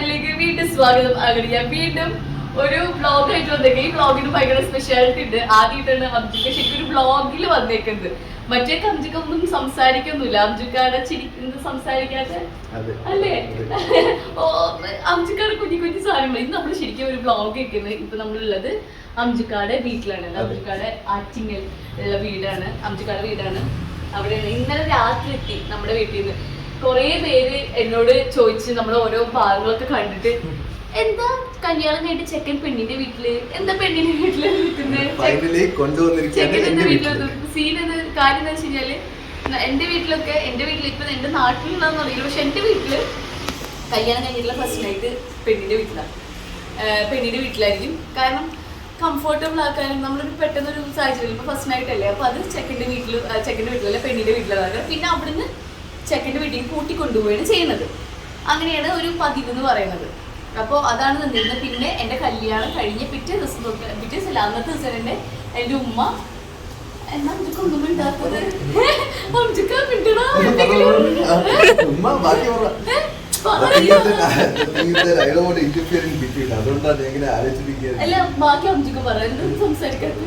ചാനലിലേക്ക് വീണ്ടും സ്വാഗതം. അങ്ങനെ ഞാൻ വീണ്ടും ഒരു വ്ലോഗ് ആയിട്ട് വന്നേക്കും. ഈ വ്ലോഗിന് ഭയങ്കര സ്പെഷ്യാലിറ്റി ഉണ്ട്. ആദ്യമായിട്ടാണ് അംജുക്ക ശരിക്കും ഒരു വ്ലോഗിൽ വന്നേക്കുന്നത്. മറ്റേ അംജുക്ക ഒന്നും സംസാരിക്കൊന്നുമില്ല. അംജുക്കാടെ ചിരിക്കുന്നത് സംസാരിക്കാത്ത അല്ലേ? ഓ, അംജുക്കാടെ കുഞ്ഞു കുഞ്ഞു സാധനങ്ങൾ. ഇന്ന് നമ്മൾ ശരിക്കും ഒരു വ്ലോഗ് വെക്കുന്നത്. ഇപ്പൊ നമ്മളുള്ളത് അംജുക്കാടെ വീട്ടിലാണ്. അംജുക്കാടെ ആറ്റിങ്ങൽ ഉള്ള വീടാണ്. അംജുക്കാടെ വീടാണ്. അവിടെ ഇന്നലെ രാത്രി എത്തി നമ്മുടെ വീട്ടിൽ നിന്ന്. കൊറേ പേര് എന്നോട് ചോദിച്ച് നമ്മൾ ഓരോ ഭാഗങ്ങളൊക്കെ കണ്ടിട്ട് എന്താ കല്യാണം കഴിഞ്ഞിട്ട് ചെക്കൻ പെണ്ണിന്റെ വീട്ടില്, എന്താ പെണ്ണിന്റെ വീട്ടില് ചെക്കൻ്റെ വീട്ടില് സീൻ എന്ന് കാര്യം എന്താ വെച്ച് കഴിഞ്ഞാല്, എന്റെ വീട്ടിലൊക്കെ ഇപ്പൊ എന്റെ നാട്ടിലുള്ളതെന്ന് അറിയില്ല, പക്ഷെ എന്റെ വീട്ടില് കല്യാണം കഴിഞ്ഞിട്ടുള്ള ഫസ്റ്റ് നൈറ്റ് പെണ്ണിന്റെ വീട്ടിലാണ്. പെണ്ണിന്റെ വീട്ടിലായിരിക്കും. കാരണം കംഫർട്ടബിൾ ആക്കാനും നമ്മളൊരു പെട്ടെന്നൊരു സാഹചര്യം ഇപ്പൊ ഫസ്റ്റ് നൈറ്റ് അല്ലേ, അപ്പൊ അത് ചെക്കൻ്റെ വീട്ടിലല്ല പെണ്ണിന്റെ വീട്ടിലാണ്. പിന്നെ അവിടുന്ന് ചെക്കൻ്റെ വീട്ടിൽ കൂട്ടിക്കൊണ്ടുപോവുകയാണ് ചെയ്യുന്നത്. അങ്ങനെയാണ് ഒരു പതിവ് എന്ന് പറയുന്നത്. അപ്പോൾ അതാണ് നിന്നിരുന്നത്. പിന്നെ എൻ്റെ കല്യാണം കഴിഞ്ഞ് പിറ്റേ ദിവസം അന്നത്തെ ദിവസം തന്നെ എൻ്റെ ഉമ്മ എന്നാ ഒന്നും ഉണ്ടാക്കുന്നത് അല്ല ബാക്കി അംജുക്ക പറയുന്നത് സംസാരിക്കാത്ത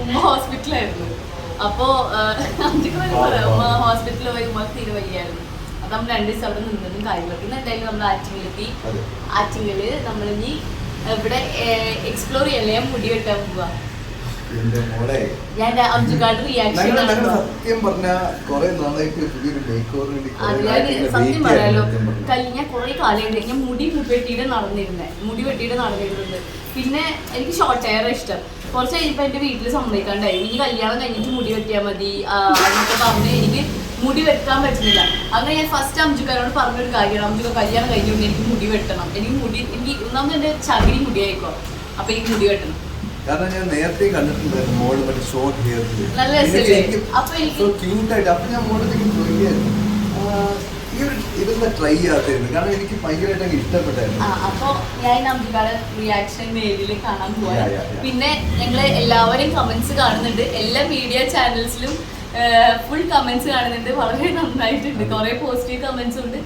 ഉമ്മ ഹോസ്പിറ്റലായിരുന്നു. അപ്പോ ഉമ്മ ഹോസ്പിറ്റലിൽ പോയി ഉമ്മക്ക് തീരെ വയ്യായിരുന്നു. അപ്പൊ നമ്മൾ 2 ദിവസം അവിടെ നിന്നതും കാര്യങ്ങളൊക്കെ. ഇന്ന് എന്തായാലും നമ്മൾ ആറ്റിങ്ങലെത്തി. ആറ്റിങ്ങല് നമ്മളിനി ഇവിടെ എക്സ്പ്ലോർ ചെയ്യല്ലേ, ഞാൻ മുടി വെട്ടാൻ പോവാ. ഞാൻ അംജുക്കാട് റിയാക്ഷൻ സത്യം പറയാലോ, ഞാൻ കുറെ കാലമായിട്ട് ഞാൻ മുടി വെട്ടിയിട്ട് നടന്നിരുന്നത്. പിന്നെ എനിക്ക് ഷോർട്ട് ഹെയർ ഇഷ്ടം. കുറച്ച് കഴിഞ്ഞപ്പോ എന്റെ വീട്ടിൽ സമ്മതിക്കാണ്ടായി. ഇനി കല്യാണം കഴിഞ്ഞിട്ട് മുടി വെട്ടിയാൽ മതി എന്നൊക്കെ പറഞ്ഞ് എനിക്ക് മുടി വെട്ടാൻ പറ്റുന്നില്ല. അങ്ങനെ ഞാൻ ഫസ്റ്റ് അംജുക്കാരോട് പറഞ്ഞൊരു കാര്യമാണ്, അംജുക്ക കല്യാണം കഴിഞ്ഞുകൊണ്ട് എനിക്ക് മുടി വെട്ടണം. എനിക്ക് ഒന്നാമത് എന്റെ ചകിരി മുടിയായിക്കോ, അപ്പൊ എനിക്ക് മുടി വെട്ടണം. കാരണം ഞാൻ നേരത്തെ കണ്ടിട്ടുണ്ടായിരുന്നു മോള് മറ്റേ ഷോർട്ട് ഹെയർ ക്യൂട്ടായിട്ട്. അപ്പൊ ഞാൻ മോളെ ചോദിക്കായിരുന്നു ഇതൊന്ന് ട്രൈ ചെയ്യാത്തായിരുന്നു, കാരണം എനിക്ക് ഭയങ്കരമായിട്ട് അങ്ങ് ഇഷ്ടപ്പെട്ടായിരുന്നു. അപ്പൊ ഞാൻ അംജുക്കാടെ റിയാക്ഷൻ നേരിൽ കാണാൻ പോവാ. പിന്നെ ഞങ്ങള് എല്ലാവരും കമന്റ്സ് കാണുന്നുണ്ട്. എല്ലാ മീഡിയ ചാനൽസിലും ഫുൾ കമന്റ്സ് കാണുന്നുണ്ട്. വളരെ നന്നായിട്ടുണ്ട്. കുറെ പോസിറ്റീവ് കമന്റ്സ് ഉണ്ട്,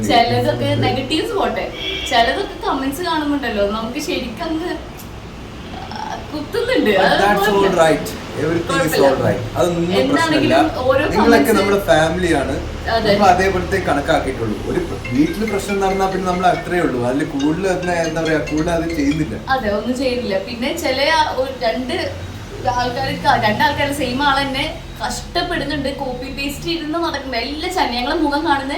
ചിലതൊക്കെ നെഗറ്റീവ്സ് പോട്ടെ. ചിലതൊക്കെ കമന്റ്സ് കാണുന്നുണ്ടല്ലോ നമുക്ക് ശരിക്കും അങ്ങ് കുത്തുന്നുണ്ട്. നിങ്ങളൊക്കെ നമ്മുടെ ഫാമിലിയാണ്, നമ്മൾ അതേപോലത്തെ കണക്കാക്കിയിട്ടുള്ളൂ. ഒരു വീട്ടില് പ്രശ്നം നടന്നാൽ പിന്നെ നമ്മൾ അത്രേ ഉള്ളൂ. അതിൽ കൂടുതൽ എന്താ പറയാ, കൂടുതൽ അത് ചെയ്യുന്നില്ല. അതെ, ഒന്നും ചെയ്യുന്നില്ല. പിന്നെ ചില രണ്ടാൾക്കാർ സെയിം ആൾ തന്നെ കഷ്ടപ്പെടുന്നുണ്ട്. കോപ്പി പേസ്റ്റ് ഇരുന്ന് നടക്കുന്ന എല്ലാ ചാനൽ ഞങ്ങളെ മുഖം കാണുന്ന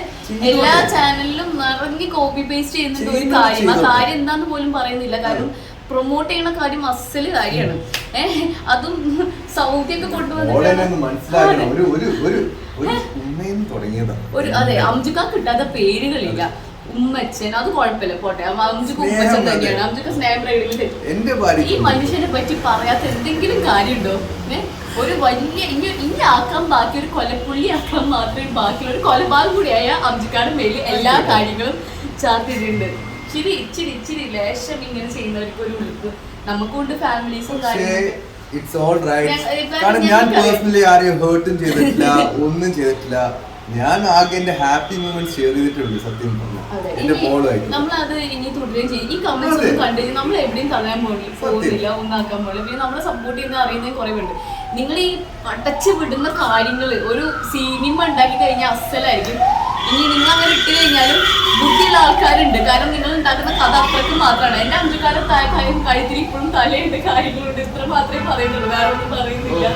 എല്ലാ ചാനലിലും നിറഞ്ഞ് കോപ്പി പേസ്റ്റ് ചെയ്യുന്നുണ്ട് ഒരു കാര്യം. ആ കാര്യം എന്താന്ന് പോലും പറയുന്നില്ല. കാരണം പ്രൊമോട്ട് ചെയ്യുന്ന കാര്യം അസല് കാര്യമാണ്. അതും സൗഖ്യൊക്കെ അതെ, അംജുക്ക കിട്ടാത്ത പേരുകളില്ല. ഉമ്മച്ചൻ അത് കുഴപ്പമില്ല, പോട്ടെ. അംജുക്ക ഉമ്മച്ചൻ തന്നെയാണ്. അംജുക്ക സ്നേഹം പ്രകടിപ്പിച്ച് ഈ മനുഷ്യനെ പറ്റി പറയാത്ത എന്തെങ്കിലും കാര്യമുണ്ടോ? ഒരു വലിയ ഇനി ആക്കാൻ ബാക്കി ഒരു കൊലപ്പുള്ളി ആക്കാൻ മാത്രമേ ബാക്കിയുള്ള ഒരു കൊലപാതകം കൂടിയായ അംജുക്കാരുടെ മേലിൽ എല്ലാ കാര്യങ്ങളും ചാർത്തിയിട്ടുണ്ട്. ഇച്ചിരി ലേശം ഇങ്ങനെ ചെയ്യുന്നവർക്ക് ഒരു ഉളുപ്പ്. നമുക്കുണ്ട് ഫാമിലീസും ഇറ്റ്സ് ഓൾ റൈറ്റ്. കാരണം ഞാൻ പേഴ്സണലി ആരെയും ഹേർട്ടും ചെയ്തിട്ടില്ല, ഒന്നും ചെയ്തിട്ടില്ല. ഞാൻ ആകെ എന്റെ ഹാപ്പി മൊമെന്റ്സ് ഷെയർ ചെയ്തിട്ടുള്ളൂ. സത്യം പറഞ്ഞാൽ എന്റെ മോളുമായിട്ട് നമ്മളത് ഇനി തുടരുകയും ചെയ്യും. ഈ കമന്റ്സ് ഒന്നും കണ്ടു നമ്മൾ എവിടെയും കളയാൻ പോകുന്നില്ല, ഒന്നാക്കാൻ പോകില്ല. പിന്നെ നമ്മളെ സപ്പോർട്ട് ചെയ്യുന്ന അറിയുന്നത് കുറെ ഉണ്ട്. നിങ്ങൾ ഈ അടച്ചു വിടുന്ന കാര്യങ്ങൾ ഒരു സിനിമ ഉണ്ടാക്കി കഴിഞ്ഞാൽ അസലായിരിക്കും. ഇനി നിങ്ങൾ അങ്ങനെ ഇട്ട് കഴിഞ്ഞാലും ബുദ്ധിയുള്ള ആൾക്കാരുണ്ട്. കാരണം നിങ്ങൾ ഉണ്ടാക്കുന്ന കഥ അത്രയ്ക്ക് മാത്രമാണ്. എന്റെ അഞ്ചുകാലം കഴുത്തിൽ ഇപ്പോഴും തലയുണ്ട്, കാര്യങ്ങളുണ്ട്. ഇത്ര മാത്രമേ പറയുന്നുള്ളൂ, വേറെ ഒന്നും പറയുന്നില്ല.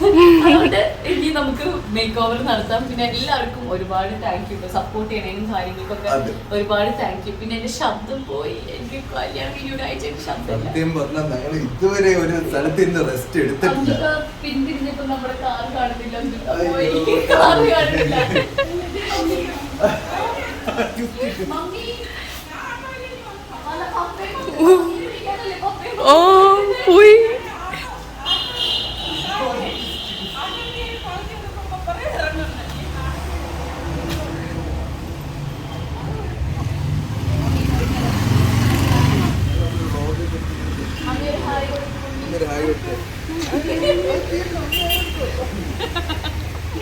അതുകൊണ്ട് ഇനി നമുക്ക് മേക്ക് ഓവർ നടത്താം. പിന്നെ എല്ലാവർക്കും ഒരുപാട് താങ്ക് യു. സപ്പോർട്ട് ചെയ്യണേനും കാര്യങ്ങൾക്കൊക്കെ ഒരുപാട് താങ്ക് യു. പിന്നെ എന്റെ ശബ്ദം പോയി. എനിക്ക് കല്യാണം ഈ ഒരാഴ്ച ശബ്ദം ഇതുവരെ ഒരു സ്ഥലത്ത് റെസ്റ്റ് എടുത്തിട്ടില്ല. പിന്തിരിഞ്ഞപ്പോ നമ്മുടെ കാർ കാണുന്നില്ല, കാർ കാണുന്നില്ല. ഓ പോയി.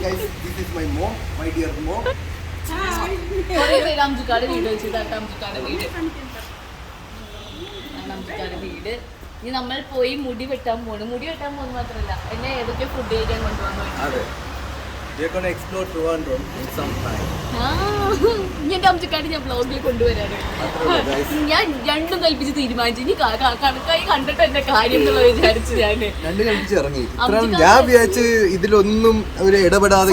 Guys, this is my mom, my dear mom. കുറേ പേര് അംജുക്കാട് വീട് വെച്ചിട്ടാണ് അംജുക്കാട് വീട്. അംജുക്കാട് വീട്. ഇനി നമ്മൾ പോയി മുടി വെട്ടാൻ പോകുന്നു മാത്രമല്ല എന്നെ ഏതൊക്കെ ഫുഡ് കഴിക്കാൻ കൊണ്ടുപോകാൻ. We are going to explore Trivandrum in some time. എന്റെ അംജുക്കാട് ഞാൻ ബ്ലോഗിൽ കൊണ്ടുവരാണ്. ഞാൻ രണ്ടും കൽപ്പിച്ച് തീരുമാനിച്ചു. ഇനി കണക്കായി കണ്ടിട്ട് എന്റെ കാര്യം എന്നുള്ള വിചാരിച്ചു രണ്ടും കൽപ്പിച്ച് ഇറങ്ങി. ഞാൻ വിചാരിച്ച് ഇതിലൊന്നും ഒരു ഇടപെടാതെ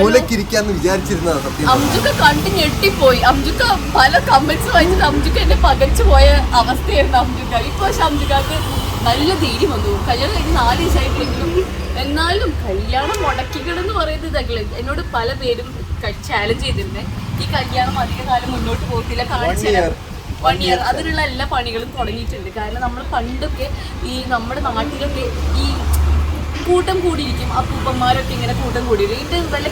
മൂലക്കിരിക്കാന്ന് വിചാരിച്ചിരുന്നതാണ് സത്യം. അംജുക്ക കണ്ട് ഞെട്ടിപ്പോയി. അംജുക്ക പല കമന്റ്സ് വായിച്ചിട്ട് അംജുക്ക എന്നെ പകച്ചു പോയ അവസ്ഥയായിരുന്നു അംജുക്ക. ഇപ്പൊ പക്ഷെ അംജുക്കാക്ക് നല്ല ധൈര്യം വന്നു. കല്യാണം കഴിഞ്ഞ് 4 ദിവസമായിട്ടെങ്കിലും എന്നാലും കല്യാണം മുടക്കിക്കണെന്ന് പറയുന്നത് ഇതൊക്കെ എന്നോട് പല പേരും ചാലഞ്ച് ചെയ്തിരുന്നേ. ഈ കല്യാണം അധിക കാലം മുന്നോട്ട് പോകത്തില്ല, കാണിച്ചു 1 ഇയർ അതിനുള്ള എല്ലാ പണികളും തുടങ്ങിയിട്ടുണ്ട്. കാരണം നമ്മൾ പണ്ടൊക്കെ ഈ നമ്മുടെ നാട്ടിലൊക്കെ ഈ കൂട്ടം കൂടിയിരിക്കും, അപ്പൂപ്പന്മാരൊക്കെ ഇങ്ങനെ കൂട്ടം കൂടിയിരിക്കും. ഇത് വല്ല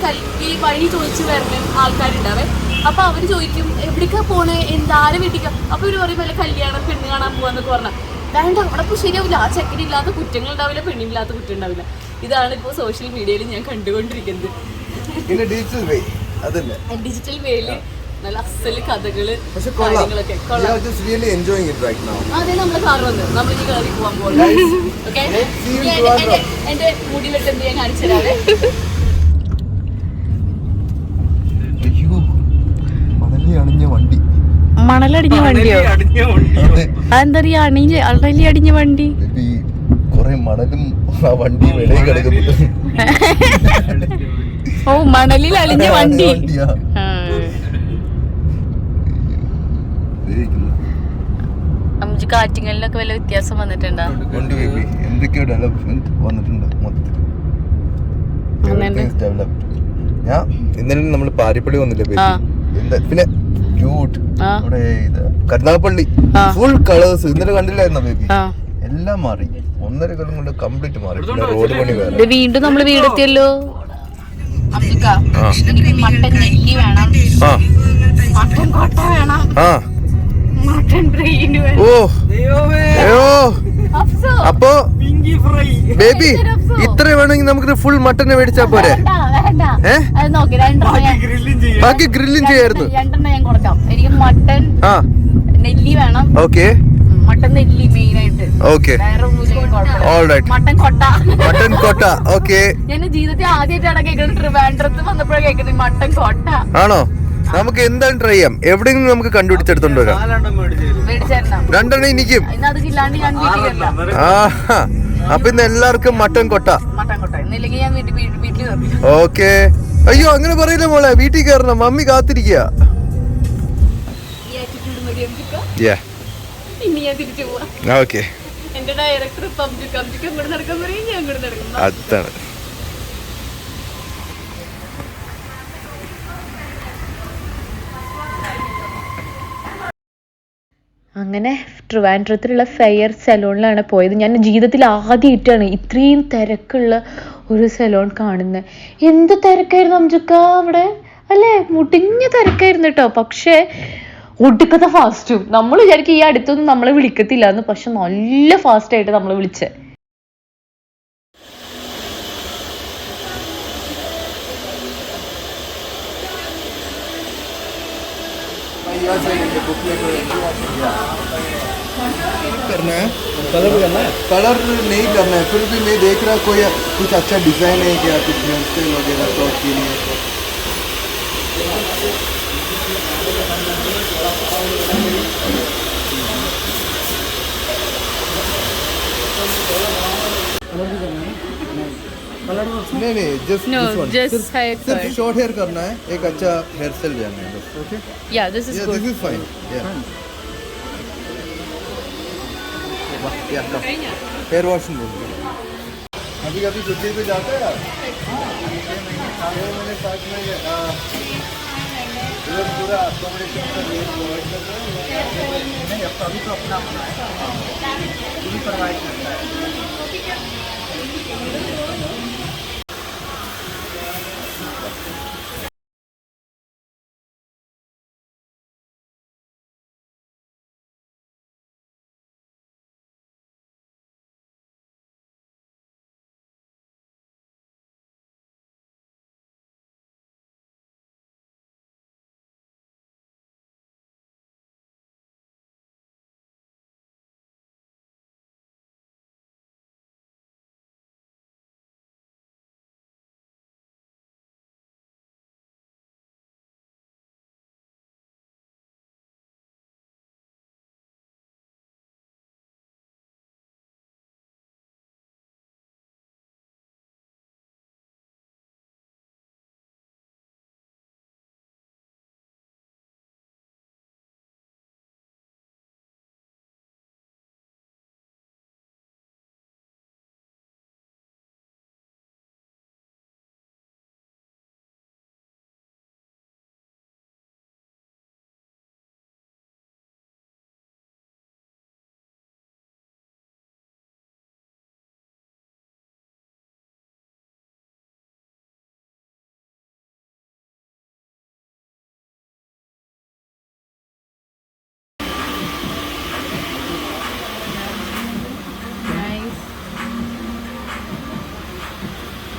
ഈ വഴി ചോദിച്ചു വരുന്ന ആൾക്കാരുണ്ടാവേ. അപ്പൊ അവര് ചോദിക്കും എവിടേക്കാ പോണേ, എന്താരെ വീട്ടിക്കാ. അപ്പൊ ഇവര് പറയും വല്ല കല്യാണം പെണ്ണ് കാണാൻ പോവാന്നൊക്കെ പറഞ്ഞാൽ വേണ്ട, അവിടെ ഇപ്പോൾ ശരിയാവില്ല. ആ ചെക്കനില്ലാത്ത കുറ്റങ്ങൾ ഉണ്ടാവില്ല, പെണ്ണില്ലാത്ത കുറ്റം ഉണ്ടാവില്ല. ഇതാണ് ഇപ്പോൾ സോഷ്യൽ മീഡിയയിൽ ഞാൻ കണ്ടുകൊണ്ടിരിക്കുന്നത്. ഡിജിറ്റൽ വേയില് നല്ല അസല് കഥകള് കാര്യങ്ങളൊക്കെ. അതെ, നമ്മള് കാർ വന്ന് നമ്മളിനി കയറി പോകാൻ പോകുന്നത്. എന്റെ മുടി വെട്ടെന്ത് ഞാൻ കാണിച്ചു തരാതെ. മണലടിഞ്ഞ വണ്ടിയോ? അതെന്താ അടിഞ്ഞ വണ്ടി? കൊറേ മണലും ആ വണ്ടി വെളിയിൽ കിടക്കുന്നു. ഓ, മണലിൽ അളിഞ്ഞ വണ്ടി. നമുക്ക് ആറ്റിങ്ങലിലൊക്കെ വല്ല വ്യത്യാസം വന്നിട്ടുണ്ടോ? എന്തൊക്കെയോ ഡെവലപ്മെന്റ് വന്നിട്ടുണ്ട് മൊത്തത്തിൽ. ഞാൻ ഇന്നലെ നമ്മൾ പാരിപ്പള്ളി വന്നില്ലേ, പിന്നെ കരുനാഗപ്പള്ളി ഫുൾ കളേഴ്സ് ഇന്നലെ കണ്ടില്ലായിരുന്നോ ബേബി? എല്ലാം മാറി. 1.5 കൊല്ലം കൊണ്ട് കംപ്ലീറ്റ് മാറി. റോഡ് പണി വേറെ. വീണ്ടും നമ്മള് വീടെത്തിയല്ലോ. മട്ടൻ നെല്ലി വേണം, മട്ടൻ കൊട്ട വേണം, മട്ടൻ ബ്രെയിൻ വേണം. അപ്പൊ ബേബി ഇത്ര വേണമെങ്കിൽ നമുക്ക് ഫുൾ മട്ടനെ മേടിച്ചാ പോരെ? ബാക്കി ഗ്രില്ലും ചെയ്യായിരുന്നു. 2 ഞാൻ കൊടുക്കാം. എനിക്ക് മട്ടൻ നെല്ലി വേണം. ഓക്കെ, മട്ടൻ നെല്ലി മെയിൻ ആയിട്ട്. ഓക്കെ, മട്ടൻ കൊട്ട. മട്ടൻ കൊട്ട. ഓക്കെ, ഞാൻ ജീവിതത്തിൽ ആദ്യമായിട്ടാണ് കേൾക്കുന്നത്. ട്രിവാൻഡ്രത്ത് വന്നപ്പോഴാണ് കേൾക്കുന്നത് മട്ടൻ കൊട്ട. ആണോ? നമുക്ക് എന്തായാലും ട്രൈ ചെയ്യാം. എവിടെയെങ്കിലും നമുക്ക് കണ്ടുപിടിച്ചെടുത്തോണ്ട് വരാം. 2 എനിക്കും. അപ്പൊ ഇന്ന് എല്ലാവർക്കും മട്ടൻ കൊട്ട. ഓക്കെ. അയ്യോ, അങ്ങനെ പറയില്ല മോളെ, വീട്ടിൽ കയറണം, മമ്മി കാത്തിരിക്കുക. ഓക്കെ, എന്റെ ഡയറക്ടർ നടക്കാൻ പറയും, ഞാൻ അങ്ങോട്ട് നടക്കും. അതാണ്. അങ്ങനെ ട്രിവാൻഡ്രത്തിലുള്ള ഫെയർ സലൂണിലാണ് പോയത്. ഞാൻ ജീവിതത്തിൽ ആദ്യമായിട്ടാണ് ഇത്രയും തിരക്കുള്ള ഒരു സലൂൺ കാണുന്നത്. എന്ത് തിരക്കായിരുന്നു അംജുക്ക അവിടെ, അല്ലേ? മുടിഞ്ഞ തിരക്കായിരുന്നു കേട്ടോ. പക്ഷേ ഒടുക്കത്തെ ഫാസ്റ്റും. നമ്മൾ വിചാരിക്കും ഈ അടുത്തൊന്നും നമ്മളെ വിളിക്കത്തില്ല എന്ന്, പക്ഷെ നല്ല ഫാസ്റ്റായിട്ട് നമ്മളെ വിളിച്ചേ. करना है, कलर करना है, कलर नहीं करना है. फिर भी मैं देख रहा कोई कुछ अच्छा डिजाइन है क्या, कुछ हेयर स्टाइल वगैरह शॉर्ट के लिए. नहीं, जस्ट सिर्फ शॉर्ट हेयर करना है. एक अच्छा हेयर स्टाइल देना है. ओके, या this is good, this is fine. Hair wash अभी छुट्टी पे जाते हैं मैंने साथ में पूरा अकोमोडेशन का रेट प्रोवाइड करते हैं. नहीं, अभी तो अपना प्रोवाइड करता है.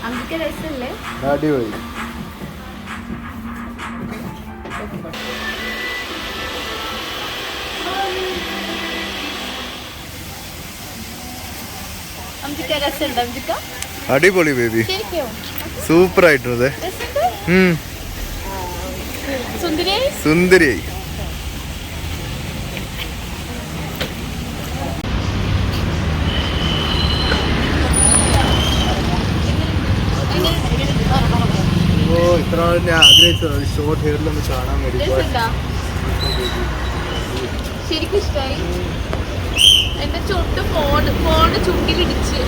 അമ്മക്ക് രസമല്ലേ? അടിപൊളി. അടിപൊളി ബേബി, സൂപ്പർ ആയിട്ടുണ്ട്. സുന്ദരിയായി. ഇത്ര നാൾ ഞാൻ ആഗ്രഹിച്ചത് ഷോർട്ട് ഹെയറിലൊന്ന് കാണാൻ വേണ്ടി. ശരിക്കും ഇഷ്ടായി. എന്റെ ചുണ്ട് ഫോണ് ചുണ്ടിലിടിച്ച്.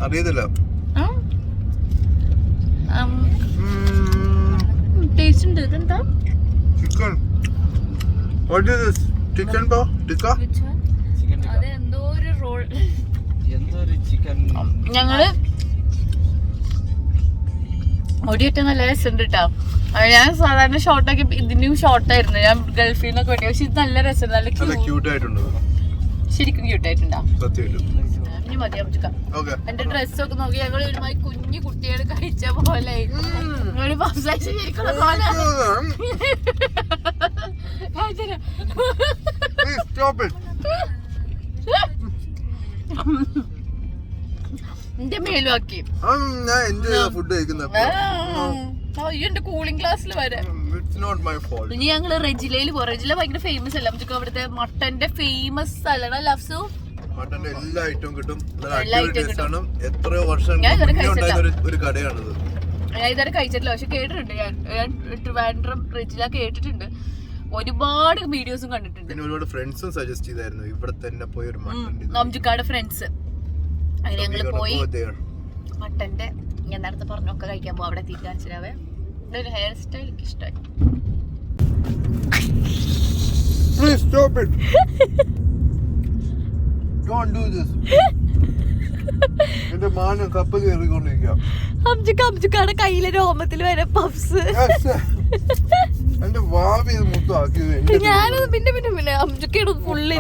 അറിയത്തില്ല. ടേസ്റ്റ് ഉണ്ട്. ഇതെന്താ? Chicken. What is this? Chicken pa? Tikka? അതെന്തോ ഒരു റോൾ. ഞങ്ങള് ഒടിയിട്ട് നല്ല രസമുണ്ട് കേട്ടോ. ഞാൻ സാധാരണ ഷോർട്ടാക്കി ഇതിനും ഷോർട്ടായിരുന്നു ഞാൻ ഗൾഫിൽ നിന്നൊക്കെ വേണ്ടി. പക്ഷെ ഇത് നല്ല രസം, നല്ല ക്യൂട്ട് ആയിട്ടുണ്ട്. ശരിക്കും ക്യൂട്ടായിട്ടുണ്ടോ? സത്യമായിട്ടും. ഇനി മതി അമ്മ. എന്റെ ഡ്രസ്സൊക്കെ നോക്കി ഞങ്ങൾ ഒരുമാതിരി കുഞ്ഞു കുട്ടികൾ കഴിച്ച പോലെ ഒരു പഫ്സായിട്ട് ശരിക്കുള്ള പോലെ. എന്റെ മേലുമാക്കി എന്റെ കൂളിംഗ് ഗ്ലാസ്സിൽ വരെ. ഇനി ഞങ്ങള് റെജിലയിൽ പോകും. റെജില ഭയങ്കര ഫേമസ് അല്ല നമുക്ക് അവിടുത്തെ മട്ടന്റെ ഫേമസ് സ്ഥലമാണ്. ലഫ്സു മട്ടന്റെ എല്ലാ ഐറ്റവും കിട്ടും. എത്രയോ വർഷം ഒരു കടയാണിത്. ഞാൻ ഇതുവരെ കഴിച്ചിട്ടില്ല, പക്ഷെ കേട്ടിട്ടുണ്ട്. ഞാൻ ട്രിവാൻഡ്രം റെജില കേട്ടിട്ടുണ്ട്. ഒരുപാട് വീഡിയോസും കണ്ടിട്ടുണ്ട്. പിന്നെ ഒരുപാട് ഫ്രണ്ട്സും സജസ്റ്റ് ചെയ്തായിരുന്നു ഇവിടെ തന്നെ പോയി ഒരു മട്ടൻ. അംജുക്കാട് ഫ്രണ്ട്സ് അങ്ങനെ ഞങ്ങള് പോയി മട്ടന്റെ ഞാൻ നേരത്തെ പറഞ്ഞൊക്കെ കഴിക്കാൻ പോകും. അവിടെ എത്തിയിട്ട് കാണിച്ചിരാവേ. ഇതൊരു ഹെയർ സ്റ്റൈൽ എനിക്ക് ഇഷ്ടമായി. Please stop it. Don't do this. എന്റെ മാനം കപ്പൽ കയറിക്കൊണ്ടിരിക്കുക. അംജുക്കാടെ കയ്യിലെ രോമത്തിൽ വരെ പഫ്സ്. എന്റെ വാവി മൊത്തമാക്കിയത് ഞാനത് പിന്നെ പിന്നെ പിന്നെ അംജുക്കയുടെ ഫുള്ള്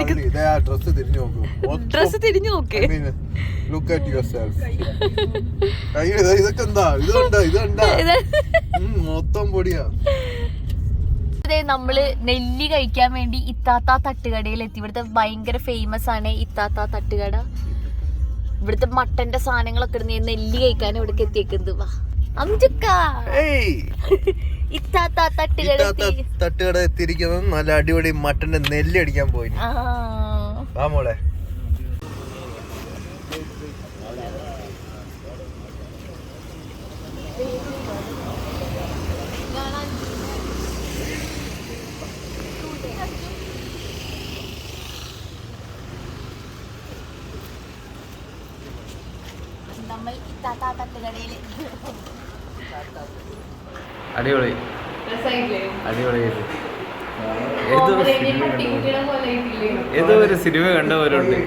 ഡ്രസ് തിരിഞ്ഞു നോക്കേ. Look at yourself. ഇതൊക്കെ എന്താ? ഇതുണ്ടാ മൊത്തം പൊടിയാ. നമ്മള് നെല്ലി കഴിക്കാൻ വേണ്ടി ഇത്താത്ത തട്ടുകടയിൽ എത്തി. ഇവിടുത്തെ ഭയങ്കര ഫേമസ് ആണ് ഇത്താത്ത തട്ടുകട. ഇവിടുത്തെ മട്ടന്റെ സാധനങ്ങളൊക്കെ ഇടുന്ന നെല്ലി കഴിക്കാൻ ഇവിടേക്ക് എത്തിയേക്കുന്നത്. വാ അംജുക്ക, ഇത്താത്ത തട്ടുകട എത്തിയിരിക്കുന്നത്. നല്ല അടിപൊളി മട്ടന്റെ നെല്ലി അടിക്കാൻ പോയി. ആ മോളെ നമ്മൾ ഇത്താത്ത തട്ടുകടയില്. അടിപൊളി അടിപൊളി. ഏതോ ഒരു സിനിമ കണ്ടവരുണ്ട്.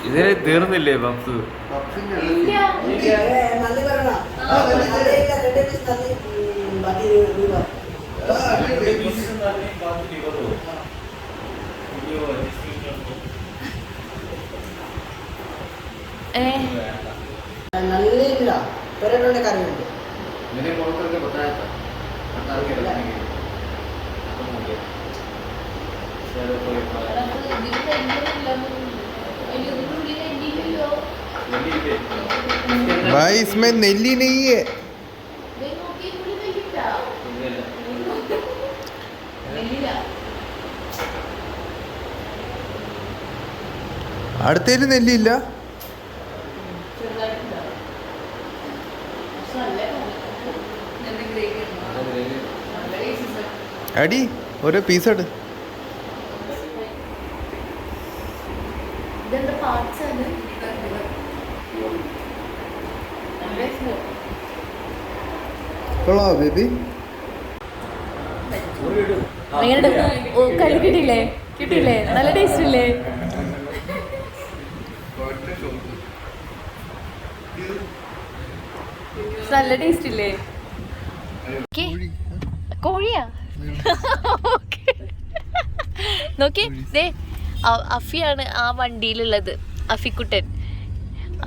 ഇതിനെ തീർന്നില്ലേ പപ്സ്? भाई इसमें नेल्ली नहीं है. അടുത്തേല് നെല്ലിയില്ല. അടി ഓരോ പീസ് എടു. കൊള്ളാവോ ബേബി? കിട്ടിയില്ലേ? കിട്ടിയില്ലേ? നല്ല ടേസ്റ്റ് ഇല്ലേ? നല്ല ടേസ്റ്റ് ഇല്ലേ? കോഴിയാ? നോക്കി ദേ അഫിയാണ് ആ വണ്ടിയിലുള്ളത്, അഫിക്കുട്ടൻ.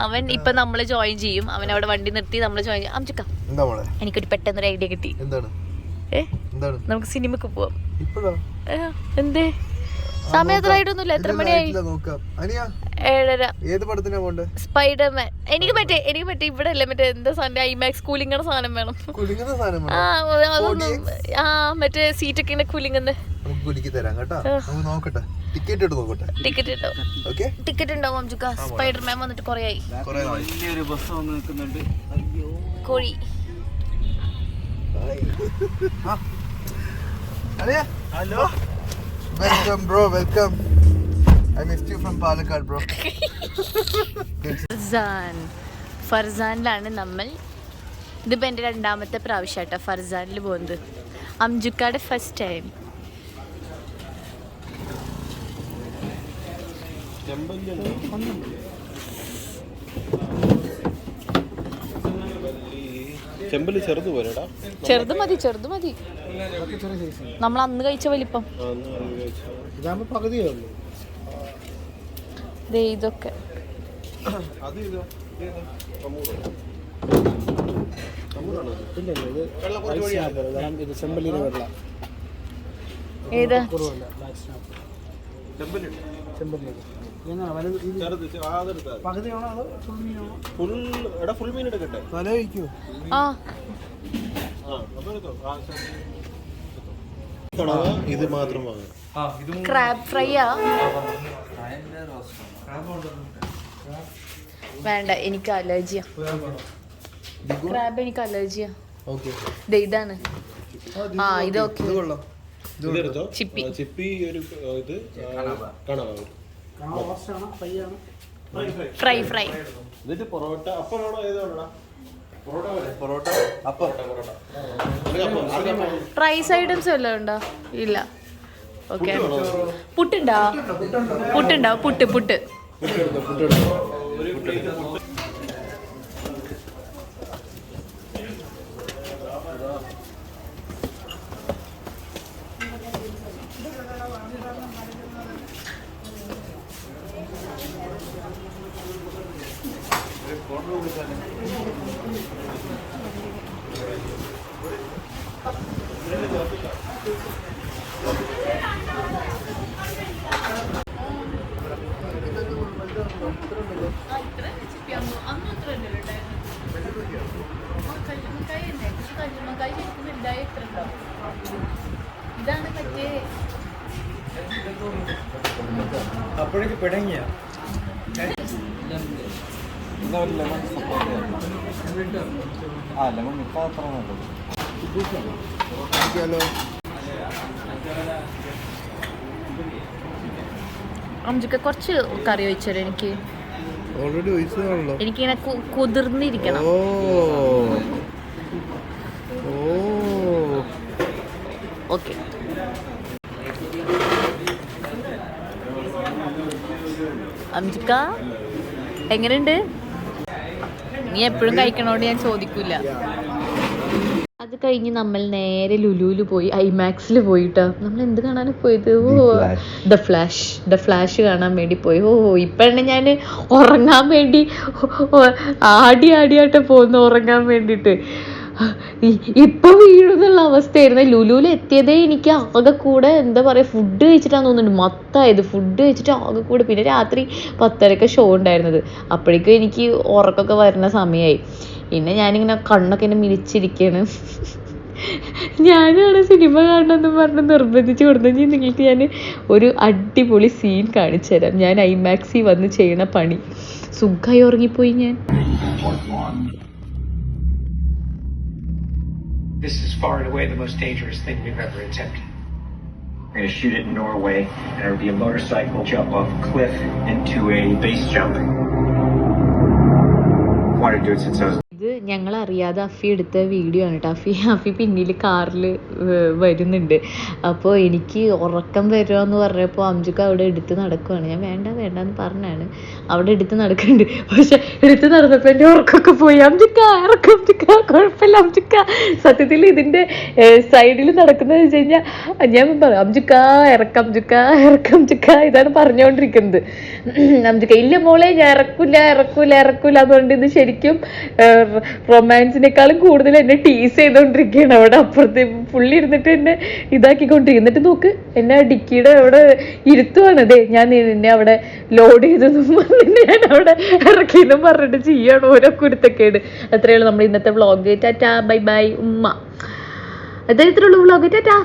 അവൻ ഇപ്പൊ നമ്മള് ജോയിൻ ചെയ്യും. അവൻ അവിടെ വണ്ടി നിർത്തി നമ്മള് ജോയിൻ ചെയ്യും. അംജുക്ക എനിക്കൊരു പെട്ടെന്നൊരു ഐഡിയ കിട്ടി. നമുക്ക് സിനിമക്ക് പോവാം. എന്തേ സമയത്തായിട്ടൊന്നുമില്ല. എത്ര മണിയായി? 7:30. സ്പൈഡർമാൻ. എനിക്ക് മറ്റേ ഇവിടെ അല്ലേ മറ്റേ എന്താ സാധനം, ഐമാക്സ് കൂലിങ്ങണ സാധനം വേണം. അതൊന്നും മറ്റേ സീറ്റൊക്കെ ഇങ്ങനെ കൂലിങ്ങുന്നത്. ടിക്കറ്റ് ഉണ്ടാവും അംജുക്ക. സ്പൈഡർമാൻ വന്നിട്ട് കൊറേ ആയി. കോഴി hello. Welcome bro, welcome. I missed you from Palakkad bro. ഫർസാനിലാണ് നമ്മൾ. ഇതിപ്പോൾ എൻ്റെ 2ാമത്തെ പ്രാവശ്യമായിട്ടാണ് ഫർസാനിൽ പോകുന്നത്. അംജുക്കാടെ ഫസ്റ്റ് ടൈം. ചെറുത് മതി. നമ്മൾ അന്ന് കഴിച്ച വലിപ്പം. ഇതൊക്കെ ഏതാ? ഇത് മാത്രം ക്രാബ് ഫ്രൈയാ? വേണ്ട, എനിക്ക് അലർജിയാ. ക്രാബ് എനിക്ക് അലർജിയാ. ഇതാണ്. ഇത് ഓക്കെ. ചിപ്പി ഫ്രൈ. പൊറോട്ട അപ്പമാണോ ഏതാണോ? റൈസ് ഐറ്റംസ് വല്ലതും ഉണ്ടോ? ഇല്ല. ഓക്കെ. പുട്ടുണ്ടോ? പുട്ട്. ഇതാണ് മറ്റേ അപ്പോഴേക്ക് പിടങ്ങിയ ലെമൺ ഇപ്പൊ അത്ര അംജുക്ക കുറച്ച് കറി ഒഴിച്ചോ. എനിക്ക് ഓൾറെഡി ഒഴിച്ചതാണല്ലോ. എനിക്കിങ്ങനെ കുതിർന്നിരിക്കണം. ഓക്കെ. അംജുക്ക എങ്ങനെയുണ്ട്? നീ എപ്പോഴും കഴിക്കണോണ്ട് ഞാൻ ചോദിക്കൂല. അത് കഴിഞ്ഞ് നമ്മൾ നേരെ ലുലുവിൽ പോയി, ഐമാക്സിൽ പോയിട്ടാ. നമ്മൾ എന്ത് കാണാനാണ് പോയത്? ദ ഫ്ലാഷ് കാണാൻ വേണ്ടി പോയി. ഇപ്പഴാണ് ഞാൻ ഉറങ്ങാൻ വേണ്ടി ആടിയാട്ടെ പോകുന്നു ഉറങ്ങാൻ വേണ്ടിയിട്ട്. ഇപ്പൊ വീഴുന്നുള്ള അവസ്ഥയായിരുന്നു. ലുലുവിൽ എത്തിയതേ എനിക്ക് ആകെ കൂടെ എന്താ പറയുക, ഫുഡ് കഴിച്ചിട്ടാന്ന് തോന്നുന്നുണ്ട് മത്തായത്. ഫുഡ് കഴിച്ചിട്ട് ആകെ കൂടെ. പിന്നെ രാത്രി 10:30 ഷോ ഉണ്ടായിരുന്നത്. അപ്പോഴേക്കും എനിക്ക് ഉറക്കമൊക്കെ വരുന്ന സമയമായി. പിന്നെ ഞാനിങ്ങനെ കണ്ണൊക്കെ ഇങ്ങനെ മിനിച്ചിരിക്കുകയാണ്. ഞാനാണ് സിനിമ കാണണമെന്ന് പറഞ്ഞ് നിർബന്ധിച്ച് കൊടുത്തു. നിങ്ങൾക്ക് ഞാൻ ഒരു അടിപൊളി സീൻ കാണിച്ചു തരാം. ഞാൻ ഐമാക്സിൽ വന്ന് ചെയ്യണ പണി. സുഖമായി ഉറങ്ങിപ്പോയി ഞാൻ. This is far and away the most dangerous thing we've ever attempted. We're going to shoot it in Norway, and it'll be a motorcycle jump off a cliff into a base jump. I wanted to do it since I was... ഇത് ഞങ്ങൾ അറിയാതെ അഫി എടുത്ത video ആണ് കേട്ടോ. അഫി പിന്നിൽ കാറിൽ വരുന്നുണ്ട്. അപ്പോൾ എനിക്ക് ഉറക്കം വരുമോ പറഞ്ഞപ്പോൾ അംജുക്ക അവിടെ എടുത്ത് നടക്കുവാണ്. ഞാൻ വേണ്ടെന്ന് പറഞ്ഞാണ്, അവിടെ എടുത്ത് നടക്കുന്നുണ്ട്. പക്ഷെ എടുത്ത് നടന്നപ്പോൾ എൻ്റെ ഉറക്കമൊക്കെ പോയി. അംജുക്ക ഇറക്കം, അംജുക്ക കുഴപ്പമില്ല അംജുക്ക. സത്യത്തിൽ ഇതിൻ്റെ സൈഡിൽ നടക്കുന്നത് വെച്ച് കഴിഞ്ഞാൽ ഞാൻ പറയും അംജുക്ക ഇറക്കം, അംജുക്ക ഇറക്കം, അംജുക്ക ഇതാണ് പറഞ്ഞുകൊണ്ടിരിക്കുന്നത്. അംജുക്ക ഇല്ല മോളെ ഞാൻ ഇറക്കൂല അതുകൊണ്ട് ഇത് ശരിക്കും റൊമാൻസിനേക്കാളും കൂടുതൽ എന്നെ ടീസ് ചെയ്തോണ്ടിരിക്കുകയാണ് അവിടെ അപ്പുറത്ത്. പുള്ളി ഇരുന്നിട്ട് എന്നെ ഇതാക്കിക്കൊണ്ടിരിക്കും. എന്നിട്ട് നോക്ക് എന്നെ ഡിക്കിയുടെ അവിടെ ഇരുത്തുവാണ്. അതെ ഞാൻ നിന്നെ അവിടെ ലോഡ് ചെയ്തെന്നും പറഞ്ഞിട്ട് ഞാൻ അവിടെ ഇറക്കിയെന്നും പറഞ്ഞിട്ട് ചെയ്യാണ് ഓരോ കുരുത്തക്കേട്. അത്രയേ ഉള്ളൂ നമ്മുടെ ഇന്നത്തെ വ്ളോഗ്. ടാറ്റാ ബൈ ബൈ ഉമ്മ. അത്രയുള്ളൂ വ്ളോഗ്. ടാറ്റാ.